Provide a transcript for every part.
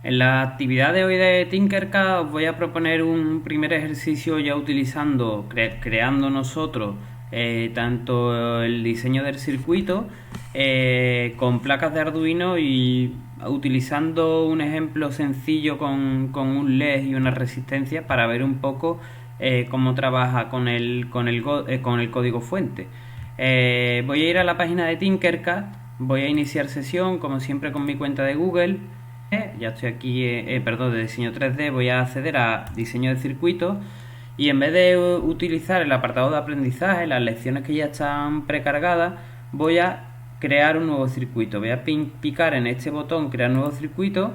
En la actividad de hoy de Tinkercad os voy a proponer un primer ejercicio ya utilizando, creando nosotros tanto el diseño del circuito con placas de Arduino y utilizando un ejemplo sencillo con un LED y una resistencia para ver un poco cómo trabaja con el código fuente. Voy a ir a la página de Tinkercad, voy a iniciar sesión como siempre con mi cuenta de Google. Ya estoy aquí, perdón, de diseño 3D, voy a acceder a diseño de circuitos y en vez de utilizar el apartado de aprendizaje, las lecciones que ya están precargadas, voy a crear un nuevo circuito. Voy a picar en este botón crear nuevo circuito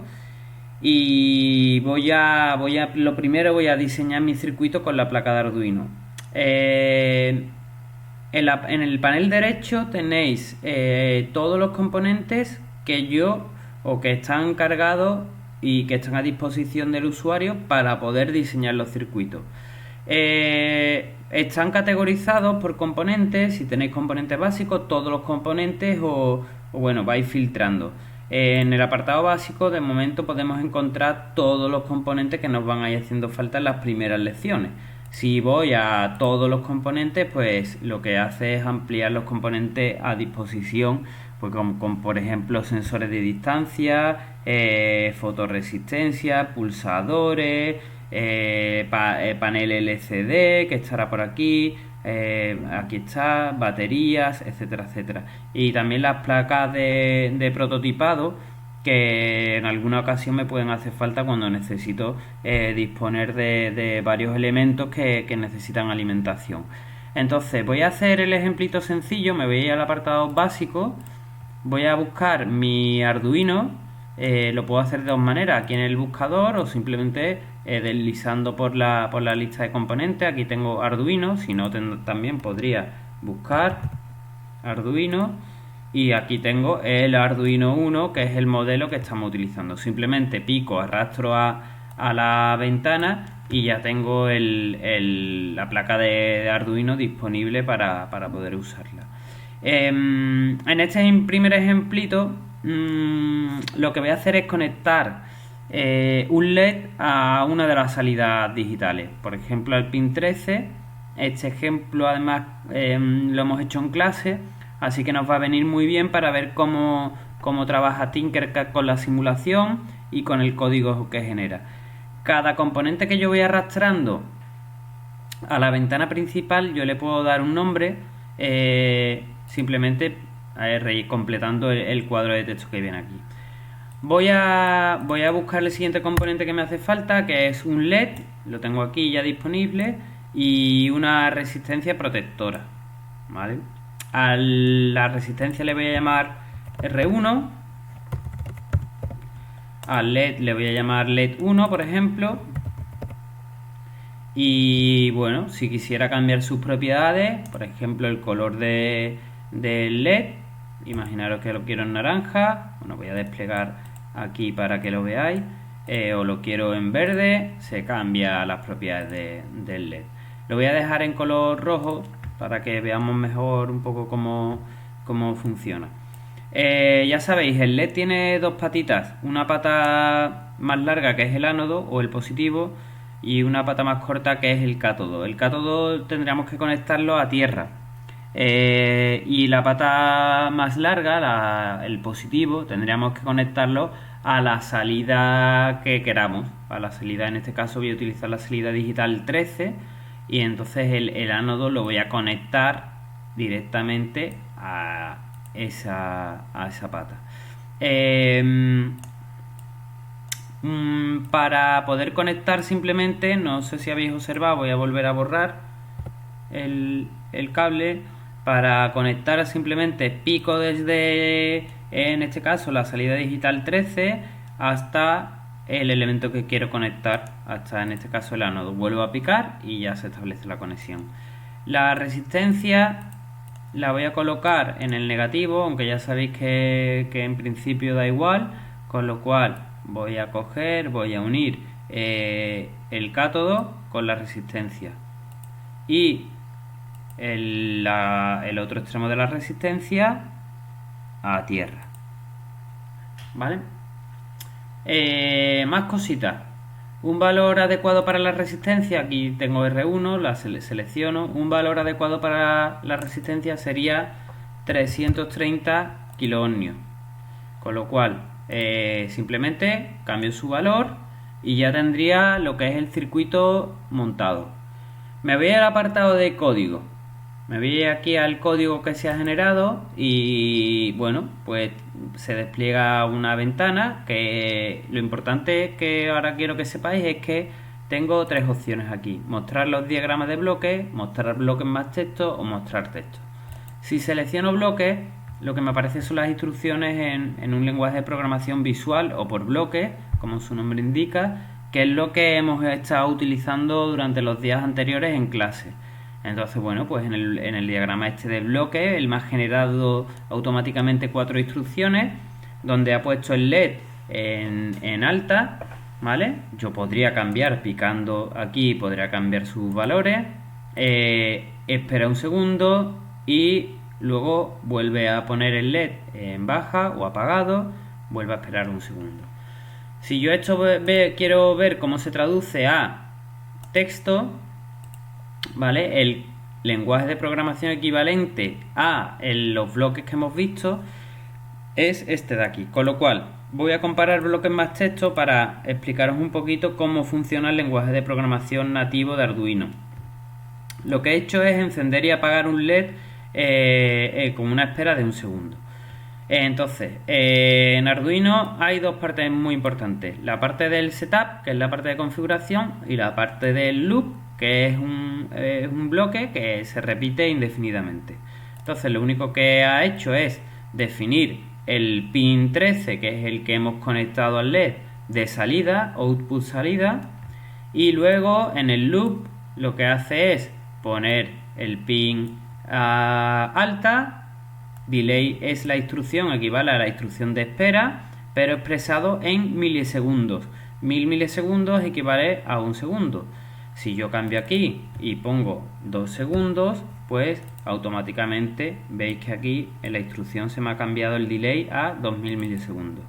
y lo primero voy a diseñar mi circuito con la placa de Arduino. En el panel derecho tenéis todos los componentes que yo o que están cargados y que están a disposición del usuario para poder diseñar los circuitos. Están categorizados por componentes. Si tenéis componentes básicos, todos los componentes o bueno, vais filtrando. En el apartado básico de momento podemos encontrar todos los componentes que nos van a ir haciendo falta en las primeras lecciones. Si voy a todos los componentes, pues lo que hace es ampliar los componentes a disposición, pues con por ejemplo sensores de distancia, fotoresistencia, pulsadores, panel LCD que estará por aquí, aquí está, baterías, etcétera, etcétera. Y también las placas de prototipado que en alguna ocasión me pueden hacer falta cuando necesito disponer de varios elementos que necesitan alimentación. Entonces voy a hacer el ejemplito sencillo, me voy al apartado básico, voy a buscar mi Arduino, lo puedo hacer de dos maneras, aquí en el buscador o simplemente deslizando por la lista de componentes. Aquí tengo Arduino, si no también podría buscar Arduino y aquí tengo el Arduino 1, que es el modelo que estamos utilizando. Simplemente pico, arrastro a la ventana y ya tengo la placa de Arduino disponible para poder usarla. En este primer ejemplito lo que voy a hacer es conectar un LED a una de las salidas digitales, por ejemplo al pin 13. Este ejemplo además lo hemos hecho en clase, así que nos va a venir muy bien para ver cómo trabaja Tinkercad con la simulación y con el código que genera. Cada componente que yo voy arrastrando a la ventana principal yo le puedo dar un nombre, simplemente completando el cuadro de texto que viene aquí. Voy a buscar el siguiente componente que me hace falta, que es un LED, lo tengo aquí ya disponible, y una resistencia protectora, ¿vale? A la resistencia le voy a llamar R1, al LED le voy a llamar LED 1, por ejemplo, y bueno, si quisiera cambiar sus propiedades, por ejemplo el color del LED, imaginaros que lo quiero en naranja, bueno, voy a desplegar aquí para que lo veáis, o lo quiero en verde, se cambia las propiedades del LED. Lo voy a dejar en color rojo para que veamos mejor un poco cómo funciona. Ya sabéis, el LED tiene dos patitas, una pata más larga que es el ánodo o el positivo y una pata más corta que es el cátodo. El cátodo tendríamos que conectarlo a tierra. Y la pata más larga, el positivo, tendríamos que conectarlo a la salida que queramos. A la salida, en este caso voy a utilizar la salida digital 13 y entonces el ánodo lo voy a conectar directamente a esa pata. Para poder conectar simplemente, no sé si habéis observado, voy a volver a borrar el cable. Para conectar simplemente pico desde, en este caso, la salida digital 13 hasta el elemento que quiero conectar, hasta en este caso el ánodo. Vuelvo a picar y ya se establece la conexión. La resistencia la voy a colocar en el negativo, aunque ya sabéis que en principio da igual, con lo cual voy a unir el cátodo con la resistencia y el otro extremo de la resistencia a tierra, ¿vale? Más cositas. Un valor adecuado para la resistencia, aquí tengo R1, la selecciono. Un valor adecuado para la resistencia sería 330 kiloohmios. Con lo cual, simplemente cambio su valor y ya tendría lo que es el circuito montado. Me voy al apartado de código. Me voy aquí al código que se ha generado y bueno, pues se despliega una ventana que lo importante que ahora quiero que sepáis es que tengo tres opciones aquí: mostrar los diagramas de bloques, mostrar bloques más texto o mostrar texto. Si selecciono bloques, lo que me aparece son las instrucciones en un lenguaje de programación visual o por bloques, como su nombre indica, que es lo que hemos estado utilizando durante los días anteriores en clase. Entonces, bueno, pues en el diagrama este del bloque, él me ha generado automáticamente 4 instrucciones, donde ha puesto el LED en alta, ¿vale? Yo podría cambiar picando aquí, podría cambiar sus valores, espera un segundo y luego vuelve a poner el LED en baja o apagado, vuelve a esperar un segundo. Si yo esto quiero ver cómo se traduce a texto, ¿vale? El lenguaje de programación equivalente a los bloques que hemos visto es este de aquí. Con lo cual, voy a comparar bloques más texto para explicaros un poquito cómo funciona el lenguaje de programación nativo de Arduino. Lo que he hecho es encender y apagar un LED con una espera de un segundo. Entonces, en Arduino hay dos partes muy importantes: la parte del setup, que es la parte de configuración, y la parte del loop, que es un bloque que se repite indefinidamente. Entonces, lo único que ha hecho es definir el pin 13, que es el que hemos conectado al LED de salida, output salida, y luego en el loop lo que hace es poner el pin alta. Delay es la instrucción, equivale a la instrucción de espera, pero expresado en milisegundos. 1000 milisegundos equivale a un segundo. Si yo cambio aquí y pongo 2 segundos, pues automáticamente veis que aquí en la instrucción se me ha cambiado el delay a 2000 milisegundos.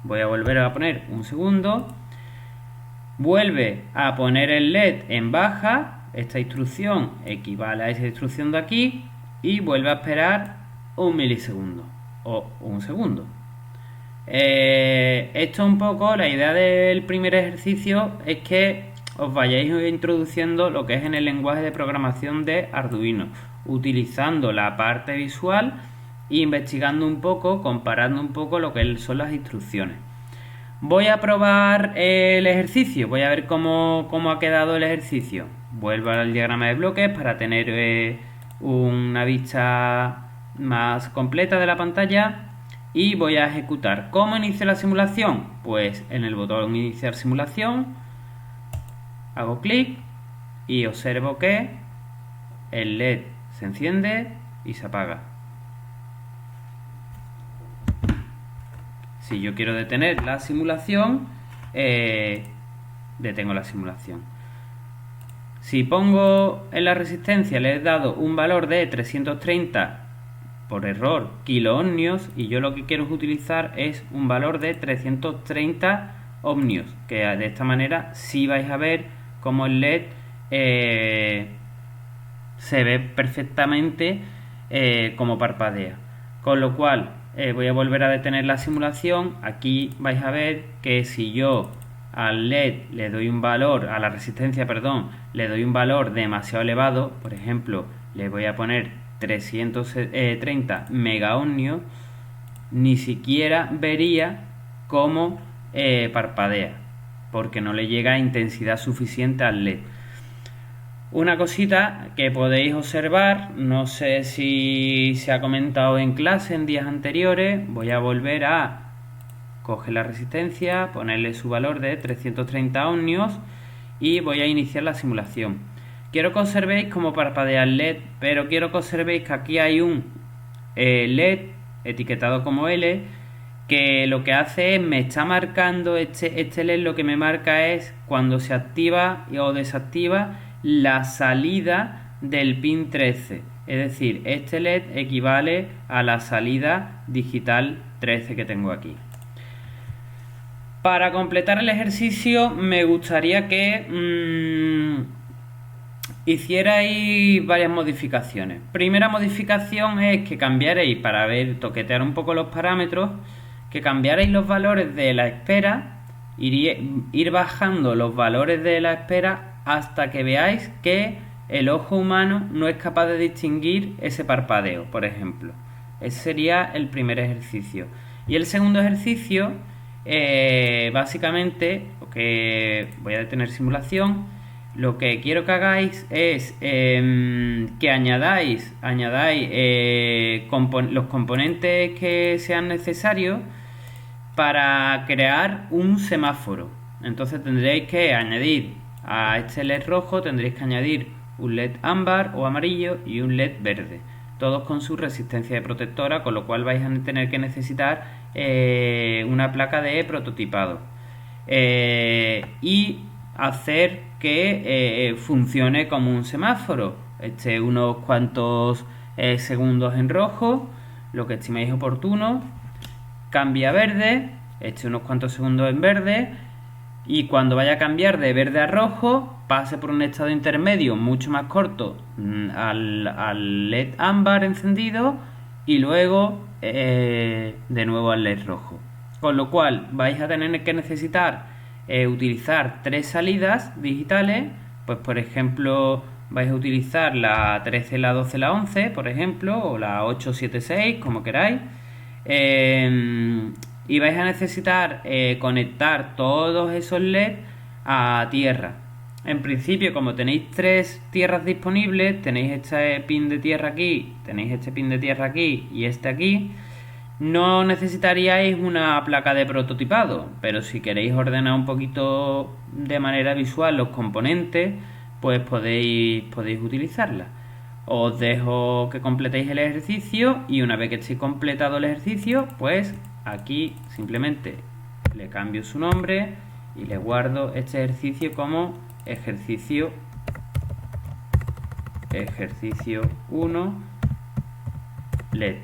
Voy a volver a poner un segundo. Vuelve a poner el LED en baja. Esta instrucción equivale a esa instrucción de aquí y vuelve a esperar un milisegundo o un segundo. Esto un poco, la idea del primer ejercicio es que os vayáis introduciendo lo que es en el lenguaje de programación de Arduino, utilizando la parte visual e investigando un poco, comparando un poco lo que son las instrucciones. Voy a probar el ejercicio, voy a ver cómo ha quedado el ejercicio. Vuelvo al diagrama de bloques para tener una vista más completa de la pantalla y voy a ejecutar. ¿Cómo inicio la simulación? Pues en el botón iniciar simulación hago clic y observo que el LED se enciende y se apaga. Si yo quiero detener la simulación, detengo la simulación. Si pongo en la resistencia, le he dado un valor de 330 por error kiloohmios, y yo lo que quiero utilizar es un valor de 330 ohmios, que de esta manera sí vais a ver cómo el LED se ve perfectamente como parpadea. Con lo cual voy a volver a detener la simulación. Aquí vais a ver que si yo al LED le doy un valor, a la resistencia, perdón, le doy un valor demasiado elevado, por ejemplo, le voy a poner 330 megaohmios, ni siquiera vería cómo parpadea, porque no le llega intensidad suficiente al LED. Una cosita que podéis observar, no sé si se ha comentado en clase en días anteriores, voy a volver a coger la resistencia, ponerle su valor de 330 ohmios y voy a iniciar la simulación. Quiero que observéis cómo parpadea el LED, pero quiero que observéis que aquí hay un LED etiquetado como L, que lo que hace es, me está marcando, este LED lo que me marca es cuando se activa o desactiva la salida del pin 13. Es decir, este LED equivale a la salida digital 13 que tengo aquí. Para completar el ejercicio me gustaría que hicierais varias modificaciones. Primera modificación es que cambiarais, para toquetear un poco los parámetros, que cambiarais los valores de la espera, ir bajando los valores de la espera hasta que veáis que el ojo humano no es capaz de distinguir ese parpadeo, por ejemplo. Ese sería el primer ejercicio. Y el segundo ejercicio, básicamente, que voy a detener simulación, lo que quiero que hagáis es que añadáis los componentes que sean necesarios para crear un semáforo. Entonces tendréis que añadir a este LED rojo, tendréis que añadir un LED ámbar o amarillo y un LED verde, todos con su resistencia de protectora, con lo cual vais a tener que necesitar una placa de prototipado y hacer que funcione como un semáforo. Unos cuantos segundos en rojo, lo que estiméis oportuno, cambia a verde, unos cuantos segundos en verde, y cuando vaya a cambiar de verde a rojo, pase por un estado intermedio mucho más corto al LED ámbar encendido y luego de nuevo al LED rojo. Con lo cual vais a tener que necesitar utilizar 3 salidas digitales. Pues por ejemplo vais a utilizar la 13, la 12, la 11, por ejemplo, o la 8, 7, 6, como queráis. Y vais a necesitar conectar todos esos LED a tierra. En principio, como tenéis 3 tierras disponibles, tenéis este pin de tierra aquí, tenéis este pin de tierra aquí y este aquí, no necesitaríais una placa de prototipado, pero si queréis ordenar un poquito de manera visual los componentes, pues podéis utilizarla. Os dejo que completéis el ejercicio y una vez que estéis completado el ejercicio, pues aquí simplemente le cambio su nombre y le guardo este ejercicio como ejercicio 1 LED.